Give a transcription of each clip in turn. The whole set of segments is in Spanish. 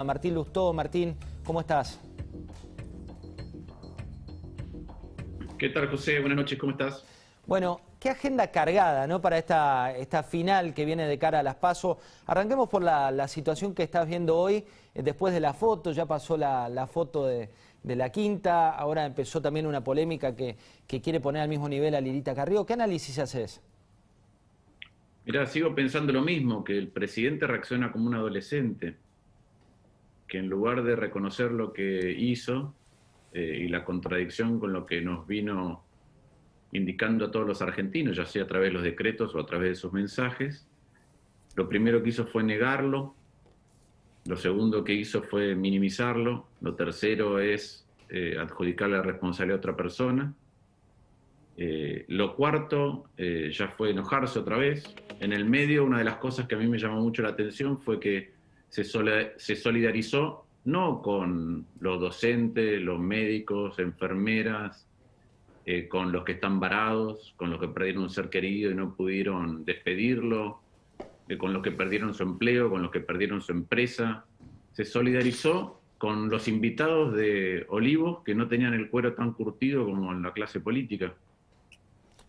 A Martín Lustó. Martín, ¿cómo estás? ¿Qué tal, José? Buenas noches, ¿cómo estás? Bueno, qué agenda cargada, ¿no? Para esta final que viene de cara a las PASO. Arranquemos por la situación que estás viendo hoy, después de la foto, ya pasó la foto de la quinta, ahora empezó también una polémica que quiere poner al mismo nivel a Lilita Carrió. ¿Qué análisis haces? Mirá, sigo pensando lo mismo, que el presidente reacciona como un adolescente, que en lugar de reconocer lo que hizo y la contradicción con lo que nos vino indicando a todos los argentinos, ya sea a través de los decretos o a través de sus mensajes, lo primero que hizo fue negarlo, lo segundo que hizo fue minimizarlo, lo tercero es adjudicarle la responsabilidad a otra persona. Lo cuarto ya fue enojarse otra vez. En el medio, una de las cosas que a mí me llamó mucho la atención fue que se solidarizó no con los docentes, los médicos, enfermeras, con los que están varados, con los que perdieron un ser querido y no pudieron despedirlo, con los que perdieron su empleo, con los que perdieron su empresa. Se solidarizó con los invitados de Olivos que no tenían el cuero tan curtido como en la clase política.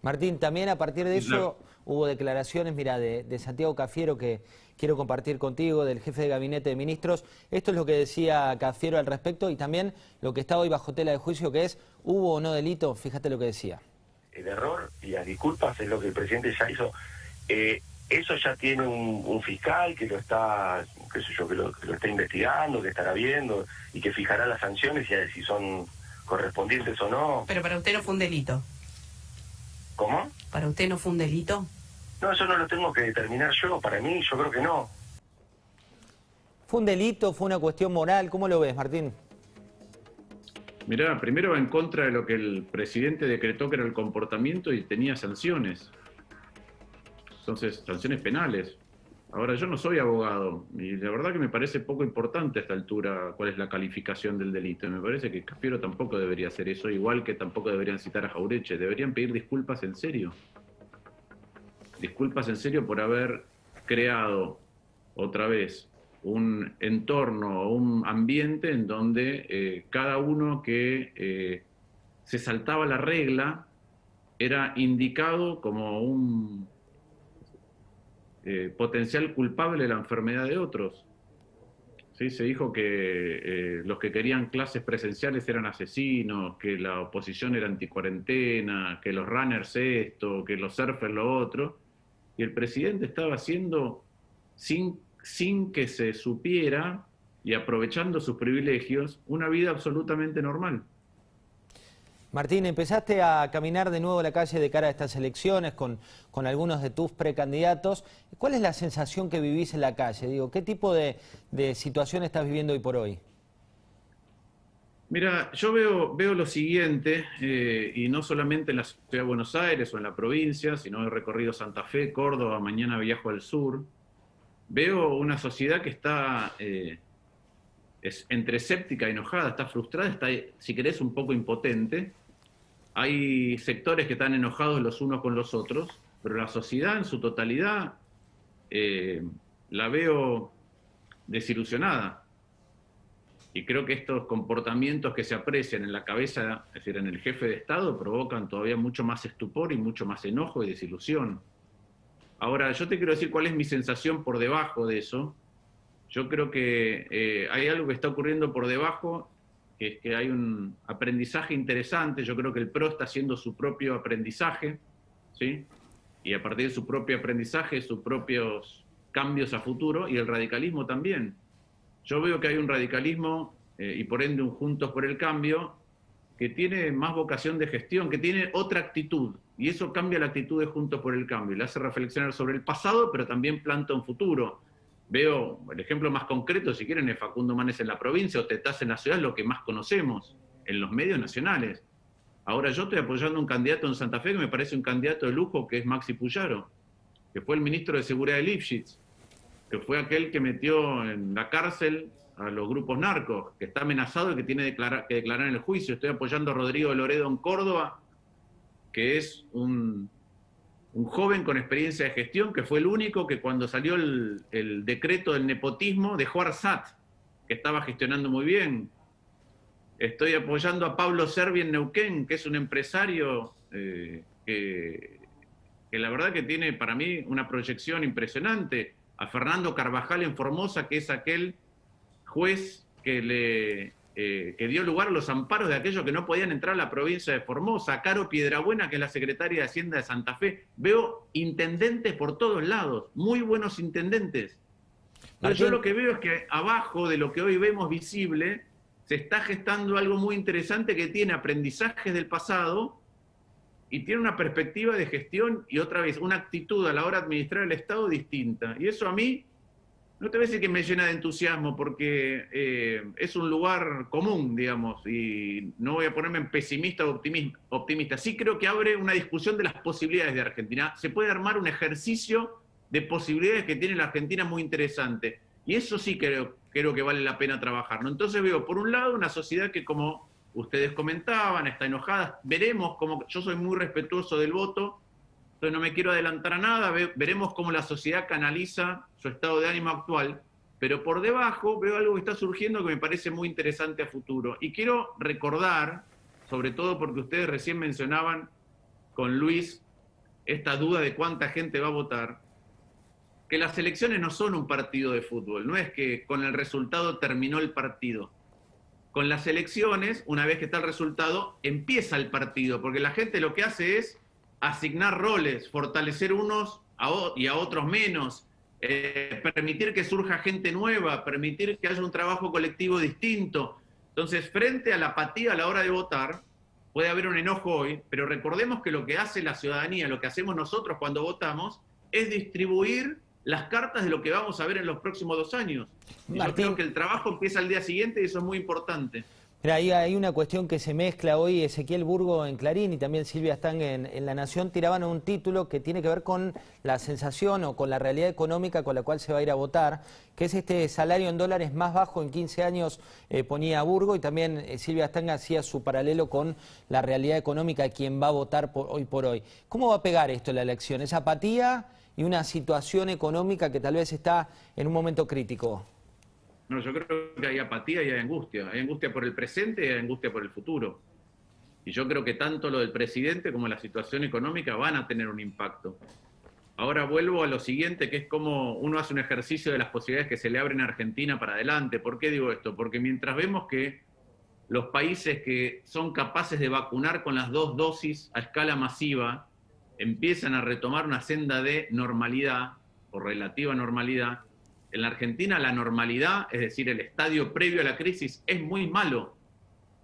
Martín, también a partir de eso hubo declaraciones, mira, de Santiago Cafiero que quiero compartir contigo, del jefe de gabinete de ministros. Esto es lo que decía Cafiero al respecto y también lo que está hoy bajo tela de juicio, que es, ¿hubo o no delito? Fíjate lo que decía. El error y las disculpas es lo que el presidente ya hizo. Eso ya tiene un fiscal que lo está, qué sé yo, que lo está investigando, que estará viendo y que fijará las sanciones y a ver si son correspondientes o no. Pero para usted no fue un delito. ¿Cómo? ¿Para usted no fue un delito? No, eso no lo tengo que determinar yo. Para mí, yo creo que no. ¿Fue un delito? ¿Fue una cuestión moral? ¿Cómo lo ves, Martín? Mirá, primero va en contra de lo que el presidente decretó que era el comportamiento y tenía sanciones. Entonces, sanciones penales. Ahora, yo no soy abogado y la verdad que me parece poco importante a esta altura cuál es la calificación del delito. Me parece que Cafiero tampoco debería hacer eso, igual que tampoco deberían citar a Jauretche. Deberían pedir disculpas en serio. Disculpas en serio por haber creado otra vez un entorno o un ambiente en donde cada uno que se saltaba la regla era indicado como un potencial culpable de la enfermedad de otros. ¿Sí? Se dijo que los que querían clases presenciales eran asesinos, que la oposición era anticuarentena, que los runners esto, que los surfers lo otro, y el presidente estaba haciendo sin que se supiera y aprovechando sus privilegios una vida absolutamente normal. Martín, empezaste a caminar de nuevo la calle de cara a estas elecciones con algunos de tus precandidatos. ¿Cuál es la sensación que vivís en la calle? Digo, ¿qué tipo de situación estás viviendo hoy por hoy? Mira, yo veo lo siguiente, y no solamente en la ciudad de Buenos Aires o en la provincia, sino he recorrido Santa Fe, Córdoba, mañana viajo al sur. Veo una sociedad que está es entre escéptica y enojada, está frustrada, está, si querés, un poco impotente. Hay sectores que están enojados los unos con los otros, pero la sociedad en su totalidad la veo desilusionada. Y creo que estos comportamientos que se aprecian en la cabeza, es decir, en el jefe de Estado, provocan todavía mucho más estupor y mucho más enojo y desilusión. Ahora, yo te quiero decir cuál es mi sensación por debajo de eso. Yo creo que hay algo que está ocurriendo por debajo, que es que hay un aprendizaje interesante. Yo creo que el PRO está haciendo su propio aprendizaje, ¿sí? Y a partir de su propio aprendizaje, sus propios cambios a futuro, y el radicalismo también. Yo veo que hay un radicalismo, y por ende un Juntos por el Cambio, que tiene más vocación de gestión, que tiene otra actitud, y eso cambia la actitud de Juntos por el Cambio, le hace reflexionar sobre el pasado, pero también planta un futuro. Veo, el ejemplo más concreto, si quieren, es Facundo Manes en la provincia o Tetaz en la ciudad, lo que más conocemos en los medios nacionales. Ahora yo estoy apoyando a un candidato en Santa Fe que me parece un candidato de lujo, que es Maxi Puyaro, que fue el ministro de Seguridad de Lifshitz, que fue aquel que metió en la cárcel a los grupos narcos, que está amenazado y que tiene que declarar en el juicio. Estoy apoyando a Rodrigo de Loredo en Córdoba, que es un joven con experiencia de gestión, que fue el único que cuando salió el decreto del nepotismo dejó ARSAT, que estaba gestionando muy bien. Estoy apoyando a Pablo Servi en Neuquén, que es un empresario que la verdad que tiene para mí una proyección impresionante. A Fernando Carvajal en Formosa, que es aquel juez que dio lugar a los amparos de aquellos que no podían entrar a la provincia de Formosa. A Caro Piedrabuena, que es la secretaria de Hacienda de Santa Fe. Veo intendentes por todos lados, muy buenos intendentes. Entonces, yo lo que veo es que abajo de lo que hoy vemos visible, se está gestando algo muy interesante que tiene aprendizajes del pasado y tiene una perspectiva de gestión y otra vez una actitud a la hora de administrar el Estado distinta. Y eso a mí, no te voy a decir que me llena de entusiasmo porque es un lugar común, digamos, y no voy a ponerme en pesimista o optimista. Sí creo que abre una discusión de las posibilidades de Argentina. Se puede armar un ejercicio de posibilidades que tiene la Argentina muy interesante. Y eso sí creo que vale la pena trabajar, ¿no? Entonces veo, por un lado, una sociedad que, como ustedes comentaban, está enojada. Veremos cómo, yo soy muy respetuoso del voto, entonces no me quiero adelantar a nada, veremos cómo la sociedad canaliza su estado de ánimo actual, pero por debajo veo algo que está surgiendo que me parece muy interesante a futuro. Y quiero recordar, sobre todo porque ustedes recién mencionaban con Luis esta duda de cuánta gente va a votar, que las elecciones no son un partido de fútbol, no es que con el resultado terminó el partido. Con las elecciones, una vez que está el resultado, empieza el partido, porque la gente lo que hace es asignar roles, fortalecer unos y a otros menos, permitir que surja gente nueva, permitir que haya un trabajo colectivo distinto. Entonces, frente a la apatía a la hora de votar, puede haber un enojo hoy, pero recordemos que lo que hace la ciudadanía, lo que hacemos nosotros cuando votamos, es distribuir las cartas de lo que vamos a ver en los próximos 2 años. Y yo creo que el trabajo empieza al día siguiente y eso es muy importante. Mira, ahí hay una cuestión que se mezcla hoy. Ezequiel Burgo en Clarín y también Silvia Stang en La Nación tiraban un título que tiene que ver con la sensación o con la realidad económica con la cual se va a ir a votar, que es este salario en dólares más bajo en 15 años, ponía Burgo, y también Silvia Stang hacía su paralelo con la realidad económica de quien va a votar hoy por hoy. ¿Cómo va a pegar esto en la elección? ¿Esa apatía y una situación económica que tal vez está en un momento crítico? No, yo creo que hay apatía y hay angustia por el presente y hay angustia por el futuro. Y yo creo que tanto lo del presidente como la situación económica van a tener un impacto. Ahora vuelvo a lo siguiente, que es cómo uno hace un ejercicio de las posibilidades que se le abren a Argentina para adelante. ¿Por qué digo esto? Porque mientras vemos que los países que son capaces de vacunar con las 2 dosis a escala masiva empiezan a retomar una senda de normalidad o relativa normalidad, en la Argentina la normalidad, es decir, el estadio previo a la crisis, es muy malo.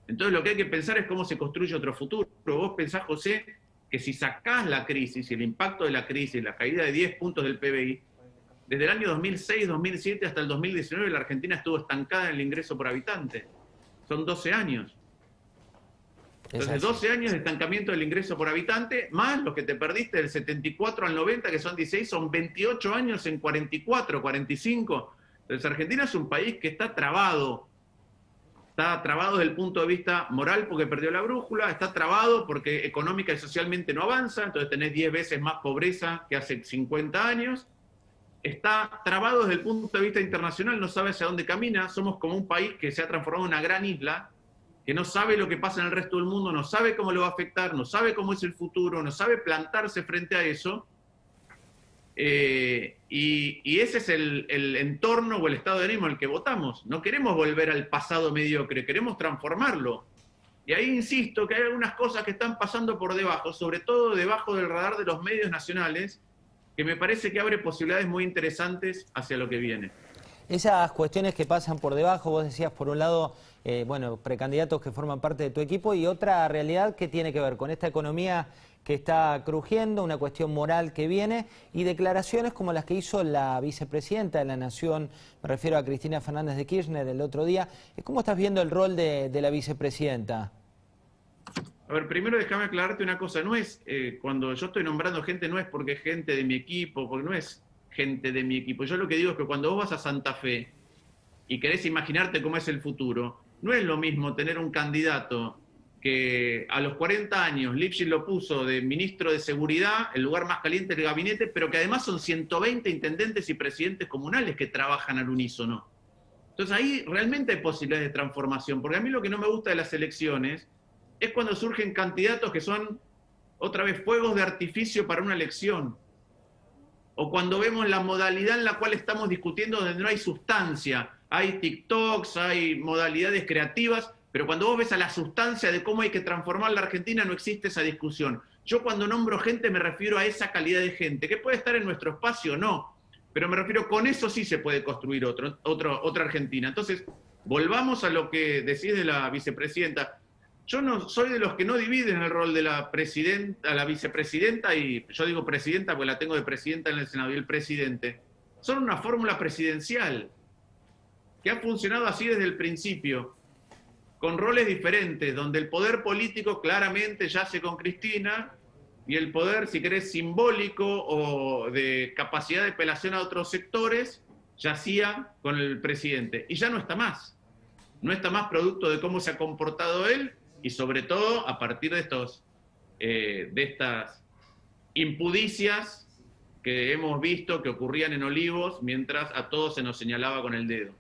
Entonces lo que hay que pensar es cómo se construye otro futuro. Vos pensás, José, que si sacás la crisis y el impacto de la crisis, la caída de 10 puntos del PBI, desde el año 2006, 2007 hasta el 2019 la Argentina estuvo estancada en el ingreso por habitante. Son 12 años. Entonces, 12 años de estancamiento del ingreso por habitante, más los que te perdiste del 74 al 90, que son 16, son 28 años en 44, 45. Entonces, Argentina es un país que está trabado. Está trabado desde el punto de vista moral porque perdió la brújula, está trabado porque económica y socialmente no avanza, entonces tenés 10 veces más pobreza que hace 50 años. Está trabado desde el punto de vista internacional, no sabe hacia dónde camina. Somos como un país que se ha transformado en una gran isla, que no sabe lo que pasa en el resto del mundo, no sabe cómo lo va a afectar, no sabe cómo es el futuro, no sabe plantarse frente a eso. Y ese es el entorno o el estado de ánimo en el que votamos. No queremos volver al pasado mediocre, queremos transformarlo. Y ahí insisto que hay algunas cosas que están pasando por debajo, sobre todo debajo del radar de los medios nacionales, que me parece que abre posibilidades muy interesantes hacia lo que viene. Esas cuestiones que pasan por debajo, vos decías por un lado, precandidatos que forman parte de tu equipo, y otra realidad que tiene que ver con esta economía que está crujiendo, una cuestión moral que viene, y declaraciones como las que hizo la vicepresidenta de la Nación, me refiero a Cristina Fernández de Kirchner el otro día. ¿Cómo estás viendo el rol de la vicepresidenta? A ver, primero déjame aclararte una cosa, no es, cuando yo estoy nombrando gente, no es porque es gente de mi equipo, porque no es gente de mi equipo. Yo lo que digo es que cuando vos vas a Santa Fe y querés imaginarte cómo es el futuro, no es lo mismo tener un candidato que a los 40 años Lipschitz lo puso de ministro de Seguridad, el lugar más caliente del gabinete, pero que además son 120 intendentes y presidentes comunales que trabajan al unísono. Entonces ahí realmente hay posibilidades de transformación, porque a mí lo que no me gusta de las elecciones es cuando surgen candidatos que son, otra vez, fuegos de artificio para una elección, o cuando vemos la modalidad en la cual estamos discutiendo donde no hay sustancia, hay TikToks, hay modalidades creativas, pero cuando vos ves a la sustancia de cómo hay que transformar la Argentina no existe esa discusión. Yo cuando nombro gente me refiero a esa calidad de gente, que puede estar en nuestro espacio o no, pero me refiero, con eso sí se puede construir otra Argentina. Entonces, volvamos a lo que decís de la vicepresidenta. Yo no soy de los que no dividen el rol de la presidenta, la vicepresidenta, y yo digo presidenta porque la tengo de presidenta en el Senado, y el presidente. Son una fórmula presidencial que ha funcionado así desde el principio, con roles diferentes, donde el poder político claramente yace con Cristina, y el poder, si querés, simbólico o de capacidad de apelación a otros sectores, yacía con el presidente. Y ya no está más. No está más producto de cómo se ha comportado él, y sobre todo a partir de estas impudicias que hemos visto que ocurrían en Olivos, mientras a todos se nos señalaba con el dedo.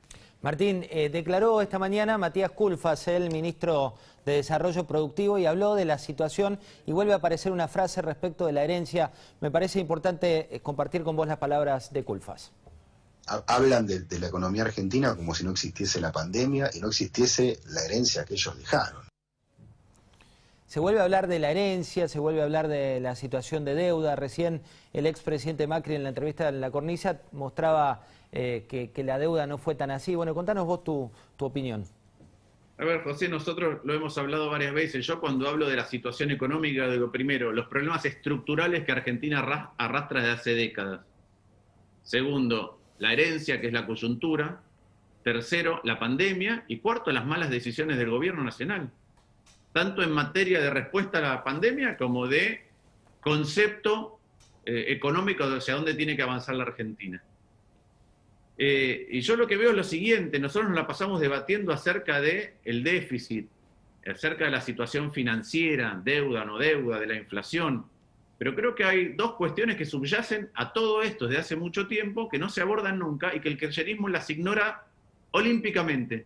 Martín, declaró esta mañana Matías Culfas, el ministro de Desarrollo Productivo, y habló de la situación, y vuelve a aparecer una frase respecto de la herencia. Me parece importante compartir con vos las palabras de Culfas. Hablan de la economía argentina como si no existiese la pandemia y no existiese la herencia que ellos dejaron. Se vuelve a hablar de la herencia, se vuelve a hablar de la situación de deuda. Recién el expresidente Macri, en la entrevista en La Cornisa, mostraba que la deuda no fue tan así. Bueno, contanos vos tu opinión. A ver, José, nosotros lo hemos hablado varias veces. Yo cuando hablo de la situación económica, digo primero, los problemas estructurales que Argentina arrastra desde hace décadas. Segundo, la herencia, que es la coyuntura. Tercero, la pandemia. Y cuarto, las malas decisiones del gobierno nacional. Tanto en materia de respuesta a la pandemia como de concepto económico de hacia dónde tiene que avanzar la Argentina. Y yo lo que veo es lo siguiente: nosotros nos la pasamos debatiendo acerca del déficit, acerca de la situación financiera, deuda, no deuda, de la inflación, pero creo que hay dos cuestiones que subyacen a todo esto desde hace mucho tiempo, que no se abordan nunca y que el kirchnerismo las ignora olímpicamente.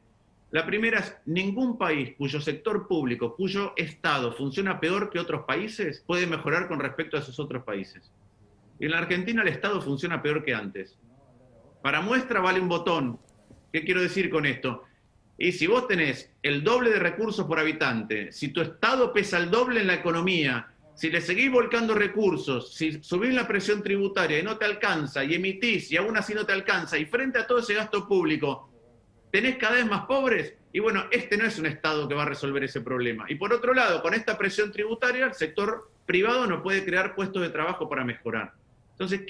La primera es: ningún país cuyo sector público, cuyo Estado funciona peor que otros países, puede mejorar con respecto a esos otros países. Y en la Argentina el Estado funciona peor que antes. Para muestra vale un botón. ¿Qué quiero decir con esto? Y si vos tenés el doble de recursos por habitante, si tu Estado pesa el doble en la economía, si le seguís volcando recursos, si subís la presión tributaria y no te alcanza, y emitís y aún así no te alcanza, y frente a todo ese gasto público tenés cada vez más pobres, y bueno, este no es un Estado que va a resolver ese problema. Y por otro lado, con esta presión tributaria, el sector privado no puede crear puestos de trabajo para mejorar. Entonces,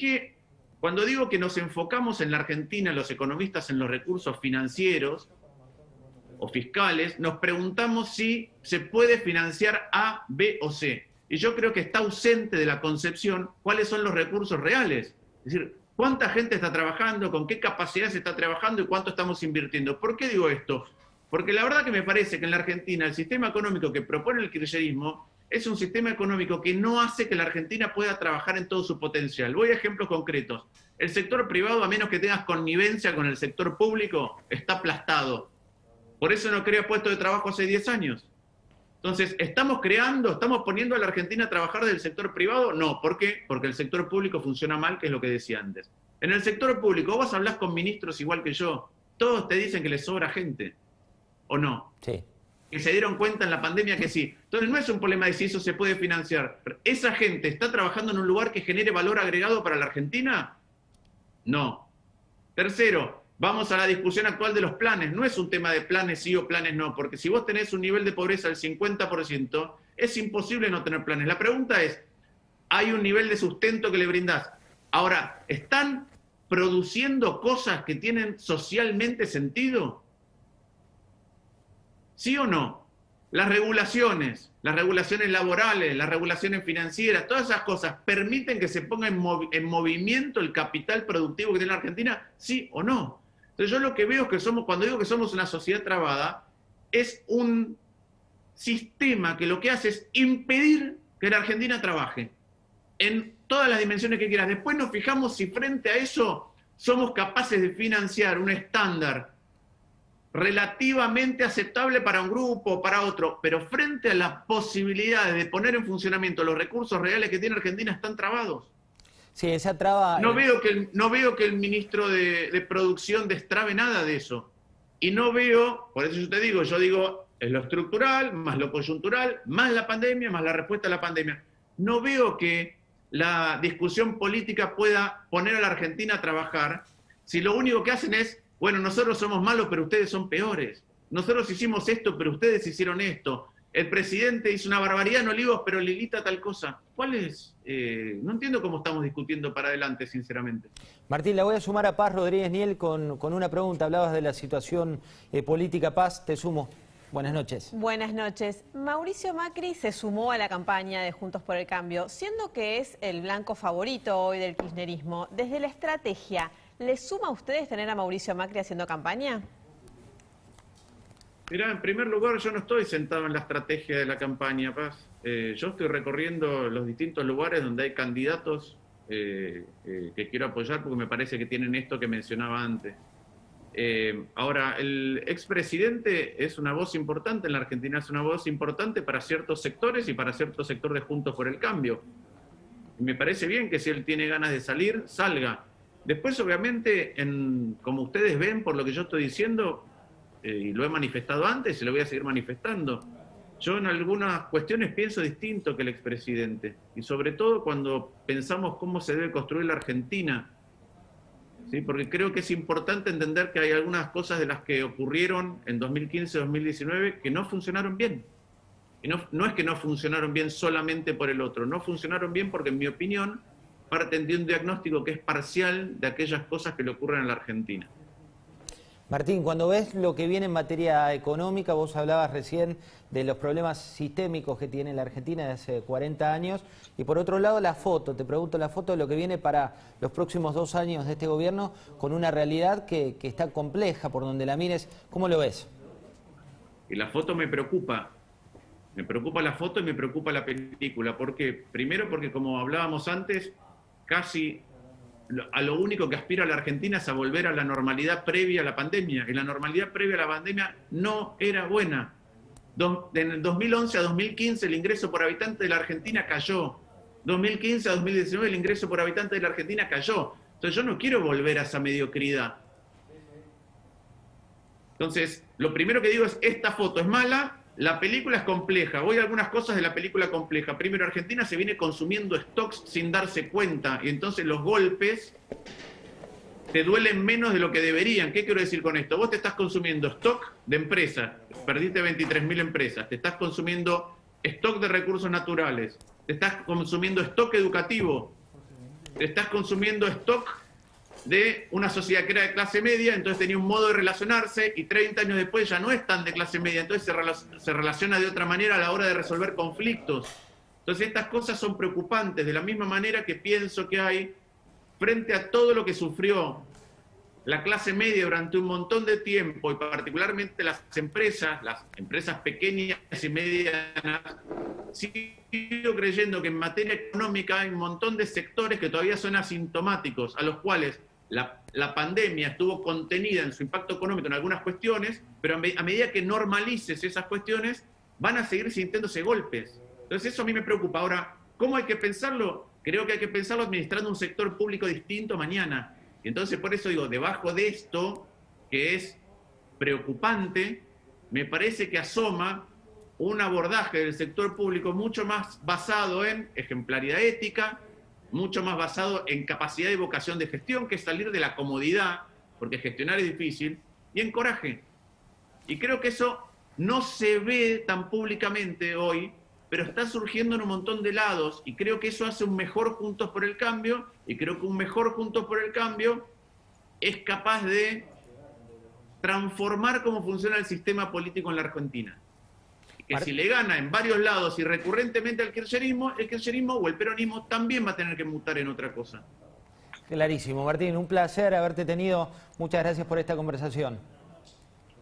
cuando digo que nos enfocamos en la Argentina, los economistas, en los recursos financieros o fiscales, nos preguntamos si se puede financiar A, B o C. Y yo creo que está ausente de la concepción cuáles son los recursos reales. Es decir, cuánta gente está trabajando, con qué capacidad se está trabajando y cuánto estamos invirtiendo. ¿Por qué digo esto? Porque la verdad que me parece que en la Argentina el sistema económico que propone el kirchnerismo es un sistema económico que no hace que la Argentina pueda trabajar en todo su potencial. Voy a ejemplos concretos. El sector privado, a menos que tengas connivencia con el sector público, está aplastado. Por eso no crea puestos de trabajo hace 10 años. Entonces, ¿estamos poniendo a la Argentina a trabajar del sector privado? No. ¿Por qué? Porque el sector público funciona mal, que es lo que decía antes. En el sector público, vos hablás con ministros igual que yo, todos te dicen que les sobra gente, ¿o no? Sí. Que se dieron cuenta en la pandemia que sí. Entonces no es un problema de si eso se puede financiar. ¿Esa gente está trabajando en un lugar que genere valor agregado para la Argentina? No. Tercero, vamos a la discusión actual de los planes. No es un tema de planes sí o planes no, porque si vos tenés un nivel de pobreza del 50%, es imposible no tener planes. La pregunta es, ¿hay un nivel de sustento que le brindás? Ahora, ¿están produciendo cosas que tienen socialmente sentido? ¿Sí o no? Las regulaciones laborales, las regulaciones financieras, todas esas cosas, ¿permiten que se ponga en movimiento el capital productivo que tiene la Argentina? ¿Sí o no? Entonces yo lo que veo es que cuando digo que somos una sociedad trabada, es un sistema que lo que hace es impedir que la Argentina trabaje en todas las dimensiones que quieras. Después nos fijamos si frente a eso somos capaces de financiar un estándar relativamente aceptable para un grupo o para otro, pero frente a las posibilidades de poner en funcionamiento los recursos reales que tiene Argentina están trabados. Sí, esa traba... No veo que el ministro de Producción destrabe nada de eso. Y no veo, por eso yo digo, es lo estructural, más lo coyuntural, más la pandemia, más la respuesta a la pandemia. No veo que la discusión política pueda poner a la Argentina a trabajar si lo único que hacen es, bueno, nosotros somos malos, pero ustedes son peores. Nosotros hicimos esto, pero ustedes hicieron esto. El presidente hizo una barbaridad en Olivos, pero Lilita tal cosa. ¿Cuál es? No entiendo cómo estamos discutiendo para adelante, sinceramente. Martín, la voy a sumar a Paz Rodríguez Niel con una pregunta. Hablabas de la situación política. Paz, te sumo. Buenas noches. Buenas noches. Mauricio Macri se sumó a la campaña de Juntos por el Cambio, siendo que es el blanco favorito hoy del kirchnerismo. Desde la estrategia, ¿les suma a ustedes tener a Mauricio Macri haciendo campaña? Mirá, en primer lugar, yo no estoy sentado en la estrategia de la campaña, Paz. Yo estoy recorriendo los distintos lugares donde hay candidatos que quiero apoyar porque me parece que tienen esto que mencionaba antes. Ahora, el expresidente es una voz importante en la Argentina, es una voz importante para ciertos sectores y para cierto sector de Juntos por el Cambio. Y me parece bien que si él tiene ganas de salir, salga. Después, obviamente, como ustedes ven, por lo que yo estoy diciendo, y lo he manifestado antes y lo voy a seguir manifestando, yo en algunas cuestiones pienso distinto que el expresidente, y sobre todo cuando pensamos cómo se debe construir la Argentina, ¿sí? Porque creo que es importante entender que hay algunas cosas de las que ocurrieron en 2015-2019 que no funcionaron bien. Y no es que no funcionaron bien solamente por el otro, no funcionaron bien porque, en mi opinión, parten de un diagnóstico que es parcial de aquellas cosas que le ocurren a la Argentina. Martín, cuando ves lo que viene en materia económica, vos hablabas recién de los problemas sistémicos que tiene la Argentina de hace 40 años, y por otro lado la foto, te pregunto la foto de lo que viene para los próximos 2 años de este gobierno, con una realidad que está compleja por donde la mires, ¿cómo lo ves? Y la foto me preocupa la foto y me preocupa la película, porque primero porque, como hablábamos antes, casi a lo único que aspira la Argentina es a volver a la normalidad previa a la pandemia, y la normalidad previa a la pandemia no era buena. En el 2011 a 2015 el ingreso por habitante de la Argentina cayó. 2015 a 2019 el ingreso por habitante de la Argentina cayó. Entonces yo no quiero volver a esa mediocridad. Entonces, lo primero que digo es, esta foto es mala, la película es compleja. Voy a algunas cosas de la película compleja. Primero, Argentina se viene consumiendo stocks sin darse cuenta, y entonces los golpes te duelen menos de lo que deberían. ¿Qué quiero decir con esto? Vos te estás consumiendo stock de empresas, perdiste 23.000 empresas, te estás consumiendo stock de recursos naturales, te estás consumiendo stock educativo, te estás consumiendo stock de una sociedad que era de clase media, entonces tenía un modo de relacionarse, y 30 años después ya no es tan de clase media, entonces se relaciona de otra manera a la hora de resolver conflictos. Entonces estas cosas son preocupantes, de la misma manera que pienso que hay, frente a todo lo que sufrió la clase media durante un montón de tiempo, y particularmente las empresas pequeñas y medianas, sigo creyendo que en materia económica hay un montón de sectores que todavía son asintomáticos, a los cuales la pandemia estuvo contenida en su impacto económico en algunas cuestiones, pero a medida que normalices esas cuestiones, van a seguir sintiéndose golpes. Entonces eso a mí me preocupa. Ahora, ¿cómo hay que pensarlo? Creo que hay que pensarlo administrando un sector público distinto mañana. Y entonces por eso digo, debajo de esto, que es preocupante, me parece que asoma un abordaje del sector público mucho más basado en ejemplaridad ética, mucho más basado en capacidad y vocación de gestión, que es salir de la comodidad, porque gestionar es difícil, y en coraje. Y creo que eso no se ve tan públicamente hoy, pero está surgiendo en un montón de lados, y creo que eso hace un mejor Juntos por el Cambio, y creo que un mejor Juntos por el Cambio es capaz de transformar cómo funciona el sistema político en la Argentina. Que si le gana en varios lados y recurrentemente al kirchnerismo, el kirchnerismo o el peronismo también va a tener que mutar en otra cosa. Clarísimo, Martín, un placer haberte tenido. Muchas gracias por esta conversación.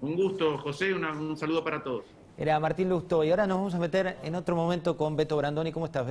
Un gusto, José, un saludo para todos. Era Martín Lustó, y ahora nos vamos a meter en otro momento con Beto Brandoni. ¿Cómo estás, Beto?